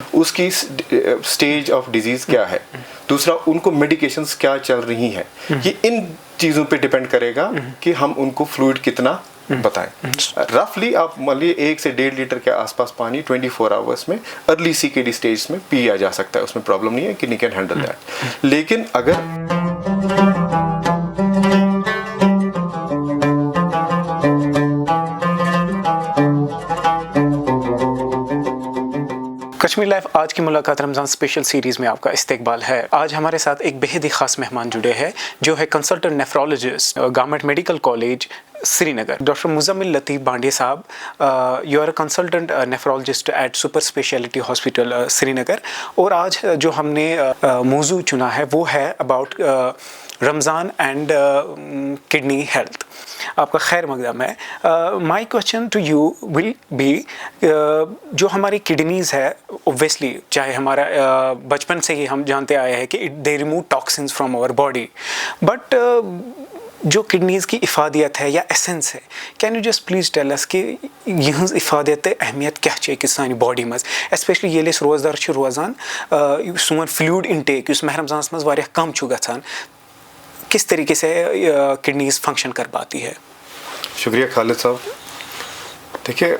उसकी stage of disease क्या है, दूसरा उनको मेडिकेशंस क्या चल रही हैं, ये इन चीज़ों पे डिपेंड करेगा कि हम उनको फ्लूइड कितना बताएं। रफली आप मान लीजिए 1 से 1.5 लीटर के आसपास पानी 24 आवर्स में अर्ली CKD स्टेज में पिया जा सकता है, उसमें प्रॉब्लम नहीं है, किडनी कैन हैंडल दैट। लेकिन अगर कश्मीर लाइफ आज की मुलाकात रमज़ान स्पेशल सीरीज़ में आपका इस्तकबाल है। आज हमारे साथ एक बेहद ही ख़ास मेहमान जुड़े हैं जो है consultant nephrologist government medical college Srinagar, doctor Muzammil Latif Bandia साहब। You are a consultant nephrologist at super speciality hospital Srinagar. और आज जो हमने मौजू चुना है वो है about Ramzan and kidney health. आपका खैर मकदम है। My question to you will be, जो हमारी किडनीज़ है ओब्वियसली, चाहे हमारा बचपन से ही हम जानते आए हैं कि they remove toxins from our body, but जो किडनीज़ की इफादियत है या एसेंस है, can you just please tell us कि यहज इफादियत अहमियत क्या चाहिए कि सानी बॉडी मज, स्पेशली ये रोज़दार रोजान सोन फ्लूइड इनटेक मह रमज़ानस मज वारिया कम गसान, किस तरीके से किडनीज़ फंक्शन कर पाती है? शुक्रिया खालिद साहब। देखिए,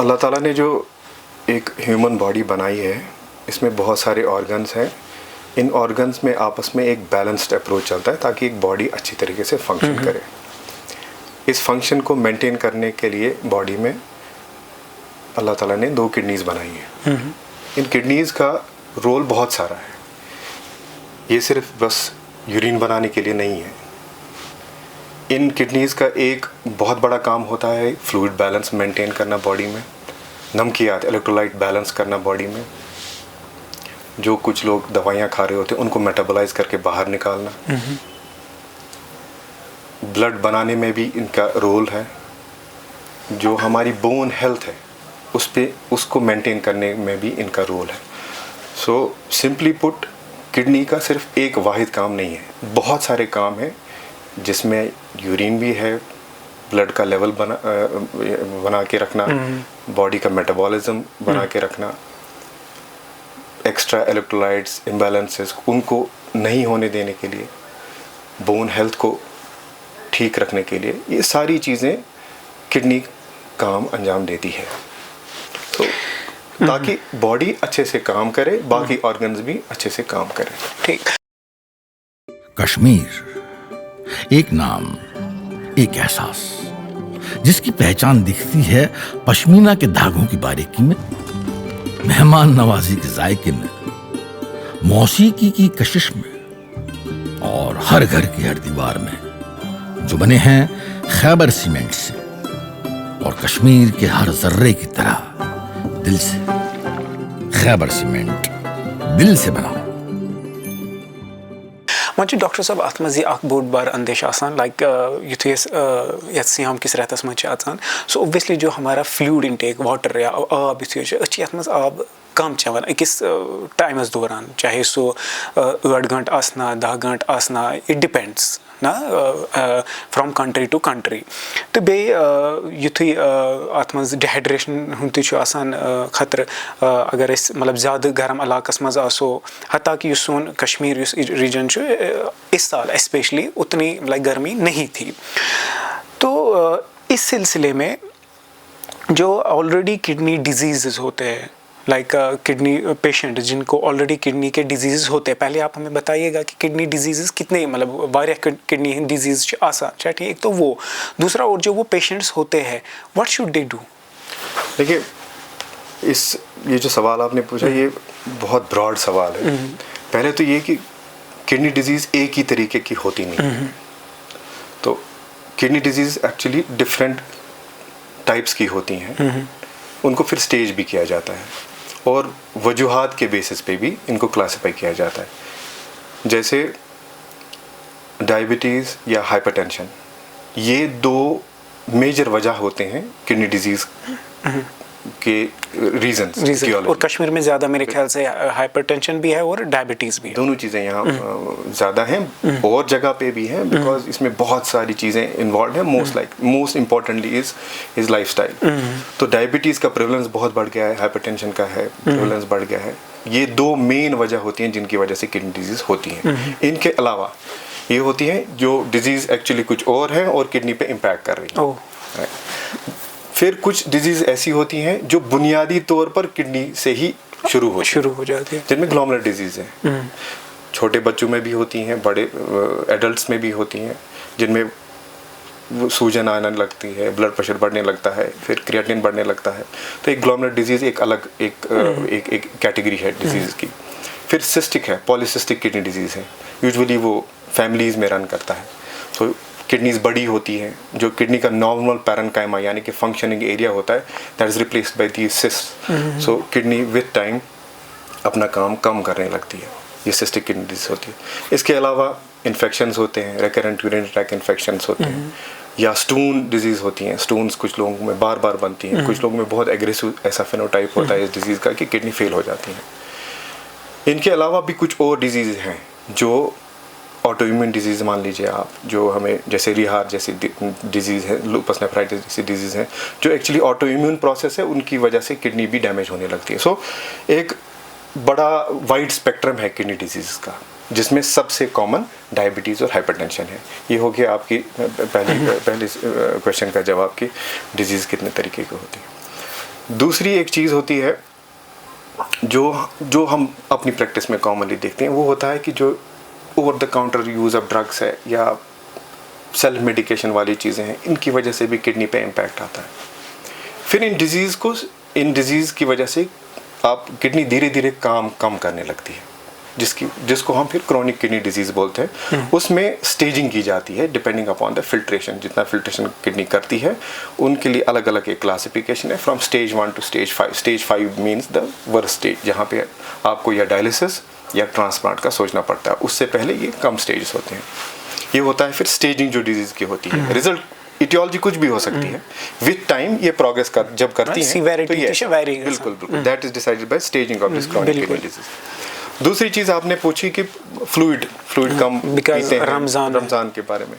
अल्लाह ताला ने जो एक ह्यूमन बॉडी बनाई है, इसमें बहुत सारे ऑर्गन्स हैं। इन ऑर्गन्स में आपस में एक बैलेंस्ड अप्रोच चलता है ताकि एक बॉडी अच्छी तरीके से फंक्शन करे। इस फंक्शन को मेंटेन करने के लिए बॉडी में अल्लाह ताला ने 2 किडनीज़ बनाई हैं। इन किडनीज़ का रोल बहुत सारा है। ये सिर्फ बस यूरिन बनाने के लिए नहीं है। इन किडनीज़ का एक बहुत बड़ा काम होता है फ्लूइड बैलेंस मेंटेन करना बॉडी में, नमकियात इलेक्ट्रोलाइट बैलेंस करना बॉडी में। जो कुछ लोग दवाइयाँ खा रहे होते हैं उनको मेटाबोलाइज करके बाहर निकालना। ब्लड बनाने में भी इनका रोल है। जो हमारी बोन हेल्थ है उसको मेंटेन करने में भी इनका रोल है। सो सिंपली पुट, किडनी का सिर्फ एक वाहिद काम नहीं है, बहुत सारे काम हैं जिसमें यूरिन भी है, ब्लड का लेवल बना के रखना, बॉडी का मेटाबॉलिज्म बना के रखना, एक्स्ट्रा इलेक्ट्रोलाइट्स इम्बैलेंसेस उनको नहीं होने देने के लिए, बोन हेल्थ को ठीक रखने के लिए, ये सारी चीज़ें किडनी काम अंजाम देती है। तो ताकि बॉडी अच्छे से काम करे, बाकी ऑर्गन्स भी अच्छे से काम करें। ठीक। कश्मीर एक नाम, एक एहसास, जिसकी पहचान दिखती है पश्मीना के धागों की बारीकी में, मेहमान नवाजी के जायके में, मौसीकी की कशिश में और हर घर की हर दीवार में, जो बने हैं खैबर सीमेंट से और कश्मीर के हर जर्रे की तरह दिल से। खैबर सीमेंट, दिल से बनाओ। मुझे डॉक्टर साहब अत मज बोड़ बार अंदेश आसान, लाइक युथे हम किस रेतस मज सो ओब्वियसली जो हमारा फ्लूइड इनटेक वाटर या आब युथे मज आब कम चवन अकिस टाइमस दौरान, चाहे सो 8 घंटे आसना 10 घंटे आसना, इट डिपेंड्स ना फ्रॉम कंट्री टू कंट्री। तो बे युथे अत मज डिहाइड्रेशन हुंद आसान खतर, अगर मतलब ज़्यादा गर्म इलाकस मज आसो, हत्ता कि सोन कश्मीर रीजन इस साल स्पेशली उतनी लाइक गर्मी नहीं थी। तो इस सिलसिले में जो ऑलरेडी किडनी डिजीज़ होते हैं, लाइक किडनी पेशेंट जिनको ऑलरेडी किडनी के डिजीज़ होते हैं, पहले आप हमें बताइएगा कि किडनी डिजीज़ कितने, मतलब वारिया किडनी डिजीज़ आसान, अच्छा ठीक, एक तो वो, दूसरा और जो वो पेशेंट्स होते हैं व्हाट शुड दे डू? देखिए, ये जो सवाल आपने पूछा ये बहुत ब्रॉड सवाल है। पहले तो ये कि किडनी डिजीज़ एक ही तरीके की होती नहीं। तो kidney disease actually different types की होती हैं, उनको फिर स्टेज भी किया जाता है और वजूहात के बेसिस पे भी इनको क्लासिफाई किया जाता है। जैसे डायबिटीज़ या हाइपरटेंशन, ये 2 मेजर वजह होते हैं किडनी डिजीज़ के रीजंस रीजन और कश्मीर में ज़्यादा मेरे ख्याल से हाइपरटेंशन भी है और डायबिटीज़ भी है, दोनों चीज़ें यहाँ ज़्यादा हैं और जगह पे भी हैं, बिकॉज इसमें बहुत सारी चीज़ें इन्वॉल्व हैं. Most importantly is lifestyle. तो डायबिटीज़ का प्रेवलेंस बहुत बढ़ गया है, हाइपरटेंशन का है प्रेवलेंस बढ़ गया है. ये दो मेन वजह होती हैं जिनकी वजह से किडनी डिजीज़ होती हैं. इनके अलावा ये होती हैं जो डिजीज़ एक्चुअली कुछ और है और किडनी पे इम्पैक्ट कर रही है. फिर कुछ डिजीज़ ऐसी होती हैं जो बुनियादी तौर पर किडनी से ही शुरू हो जाती है, जिनमें ग्लोमेरुलर डिजीज़ है. छोटे बच्चों में भी होती हैं, बड़े एडल्ट्स में भी होती हैं, जिनमें सूजन आने लगती है, ब्लड प्रेशर बढ़ने लगता है, फिर क्रिएटिनिन बढ़ने लगता है. तो एक ग्लोमेरुलर डिजीज़ एक अलग एक कैटेगरी है डिजीज़ की. फिर सिस्टिक है, पॉलीसिस्टिक किडनी डिजीज़ है, यूजुअली वो फैमिलीज़ में रन करता है. तो किडनीज बड़ी होती हैं, जो किडनी का नॉर्मल पैरेन्काइमा यानी कि फंक्शनिंग एरिया होता है, that is replaced by the cyst. So kidney with time अपना काम कम करने लगती है. ये सिस्टिक किडनी डिजीज होती है. इसके अलावा इन्फेक्शंस होते हैं, रिकरेंट यूरिनरी ट्रैक्ट इन्फेक्शंस होते हैं, या स्टोन डिजीज़ होती हैं. स्टोन्स कुछ लोगों में बार बार बनती हैं, कुछ लोगों में बहुत एग्रेसिव ऐसा फेनोटाइप होता है इस डिजीज़ का कि किडनी फेल हो जाती है. इनके अलावा भी कुछ और डिजीज़ हैं जो ऑटो इम्यून डिजीज़ मान लीजिए आप, जो हमें जैसे रिहार जैसी डिजीज़ है, लूपस नेफ्राइटिस जैसी डिजीज़ है, जो एक्चुअली ऑटो इम्यून प्रोसेस है, उनकी वजह से किडनी भी डैमेज होने लगती है. सो एक बड़ा वाइड स्पेक्ट्रम है किडनी डिजीज़ का, जिसमें सबसे कॉमन डायबिटीज़ और हाइपरटेंशन है. ये हो गया आपकी पहले क्वेश्चन का जवाब कि डिजीज़ कितने तरीके की होती है. दूसरी एक चीज़ होती है जो हम अपनी प्रैक्टिस में कॉमनली देखते हैं, वो होता है कि जो over the counter use of drugs है या सेल्फ मेडिकेशन वाली चीज़ें हैं, इनकी वजह से भी किडनी पे इम्पैक्ट आता है. फिर इन डिजीज़ की वजह से आप किडनी धीरे धीरे काम कम करने लगती है, जिसको हम फिर क्रोनिक किडनी डिजीज़ बोलते हैं. उसमें स्टेजिंग की जाती है डिपेंडिंग अपॉन द फिल्ट्रेशन. जितना फिल्ट्रेशन किडनी करती है उनके लिए अलग अलग एक क्लासिफिकेशन है, from stage 1 to stage 5. Stage 5 means the worst stage, जहाँ पे आपको या डायलिसिस या ट्रांसप्लांट का सोचना पड़ता है. उससे पहले ये कम स्टेजेस होते हैं. ये होता है फिर स्टेजिंग जो डिजीज़ की होती है. रिजल्ट इटियोलॉजी कुछ भी हो सकती है, विद टाइम ये प्रोग्रेस जब करती है तो ये बिल्कुल that is decided by staging of this chronic kidney disease. दूसरी चीज़ आपने पूछी कि फ्लूइड कम पीते हैं रमज़ान के बारे में.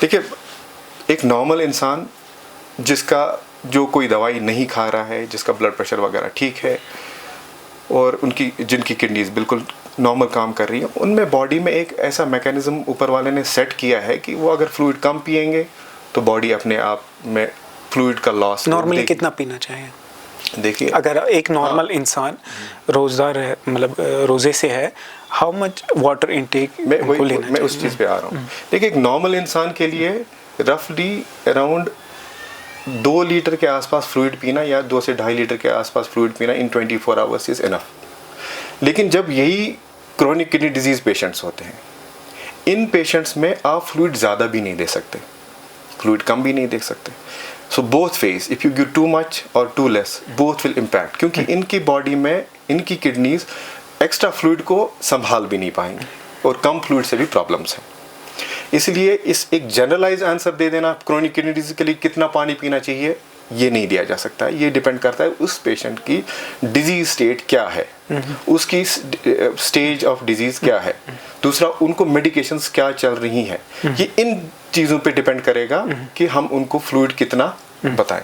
देखिए, एक नॉर्मल इंसान जो कोई दवाई नहीं खा रहा है, जिसका ब्लड प्रेशर वगैरह ठीक है और जिनकी किडनीज बिल्कुल नॉर्मल काम कर रही है, उनमें बॉडी में एक ऐसा मैकेनिज्म ऊपर वाले ने सेट किया है कि वो अगर फ्लूइड कम पिएंगे तो बॉडी अपने आप में फ्लूइड का लॉस. नॉर्मली कितना पीना चाहिए? देखिए, अगर एक नॉर्मल इंसान रोज़दार है, मतलब रोज़े से है, हाउ मच वाटर इनटेक मैं उस चीज़ पे आ रहा हूँ. देखिए, एक नॉर्मल इंसान के लिए रफली अराउंड 2 लीटर के आसपास फ्लूइड पीना या 2 से 2.5 लीटर के आसपास फ्लूइड पीना इन 24 आवर्स इज़ इनफ. लेकिन जब यही क्रोनिक किडनी डिजीज़ पेशेंट्स होते हैं, इन पेशेंट्स में आप फ्लूइड ज़्यादा भी नहीं दे सकते, फ्लूइड कम भी नहीं दे सकते. So both phase, if you give too much और too less, both will impact, क्योंकि इनकी बॉडी में इनकी किडनीज एक्स्ट्रा फ्लूइड को संभाल भी नहीं पाएंगी और कम फ्लूइड से भी प्रॉब्लम्स हैं. इसलिए एक जनरलाइज आंसर दे देना क्रोनिक किडनी डिजीज के लिए कितना पानी पीना चाहिए, ये नहीं दिया जा सकता है. ये डिपेंड करता है उस पेशेंट की डिजीज स्टेट क्या है, उसकी स्टेज ऑफ डिजीज क्या है, दूसरा उनको मेडिकेशंस क्या चल रही हैं. ये इन चीज़ों पे डिपेंड करेगा कि हम उनको फ्लूइड कितना बताएं.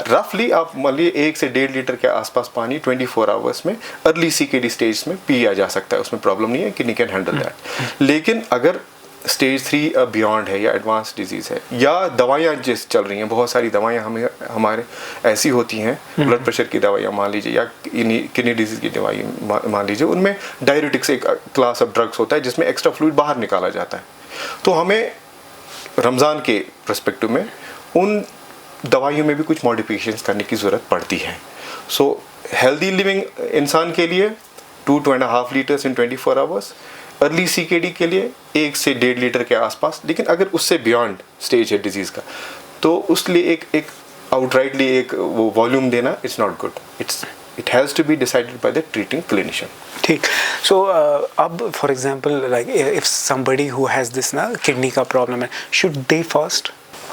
रफली आप मान लीजिए 1 से 1.5 लीटर के आसपास पानी 24 आवर्स में अर्ली सीकेडी स्टेज में पिया जा सकता है, उसमें प्रॉब्लम नहीं है, किडनी कैन हैंडल दैट. लेकिन अगर स्टेज 3 बियॉन्ड है या एडवांस डिजीज़ है या दवाइयाँ जिस चल रही हैं, बहुत सारी दवाइयाँ हमारे ऐसी होती हैं, ब्लड प्रेशर की दवाइयाँ मान लीजिए या किडनी डिजीज़ की दवाई मान लीजिए, उनमें डायरेटिक्स एक क्लास ऑफ ड्रग्स होता है जिसमें एक्स्ट्रा फ्लूइड बाहर निकाला जाता है. तो हमें रमज़ान के पर्सपेक्टिव में उन दवाइयों में भी कुछ मॉडिफिकेशंस करने की ज़रूरत पड़ती है. सो हेल्दी लिविंग इंसान के लिए 2 to 2.5 litres in 24 hours, early CKD के लिए 1 से 1.5 लीटर के आसपास. लेकिन अगर उससे बियॉन्ड स्टेज है डिजीज़ का, तो उस लिए एक आउटराइटली एक वो वॉल्यूम देना it's not good. It has to be decided by the treating clinician. ठीक. सो अब for example like if somebody who has this ना किडनी का प्रॉब्लम है, should they fast?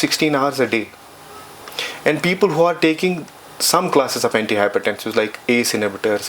16 hours a day, and people who are taking some classes of antihypertensives like ACE inhibitors,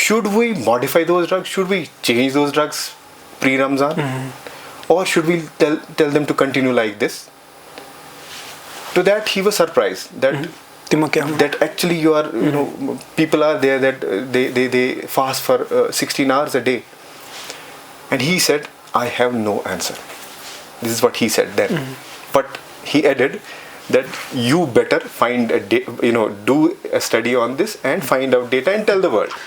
should we modify those drugs? Should we change those drugs pre-Ramzan? Or should we tell them to continue like this? To that he was surprised that actually you are, you know, people are there that they fast for 16 hours a day. And he said, I have no answer. This is what he said then. But he added that you better find do a study on this and find out data and tell the world.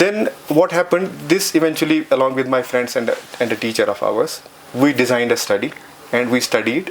Then what happened, this eventually along with my friends and a teacher of ours, we designed a study and we studied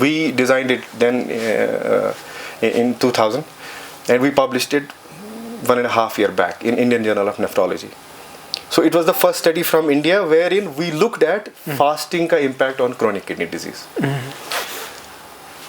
We designed it then in 2000 and we published it 1.5 years back in Indian Journal of Nephrology. So it was the first study from India wherein we looked at fasting ka impact on chronic kidney disease.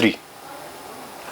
3,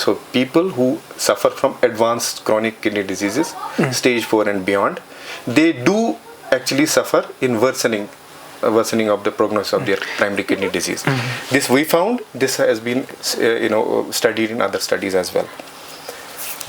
So people who suffer from advanced chronic kidney diseases, stage 4 and beyond, they do actually suffer in worsening of the prognosis of their primary kidney disease. This we found, this has been studied in other studies as well.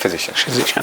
physician.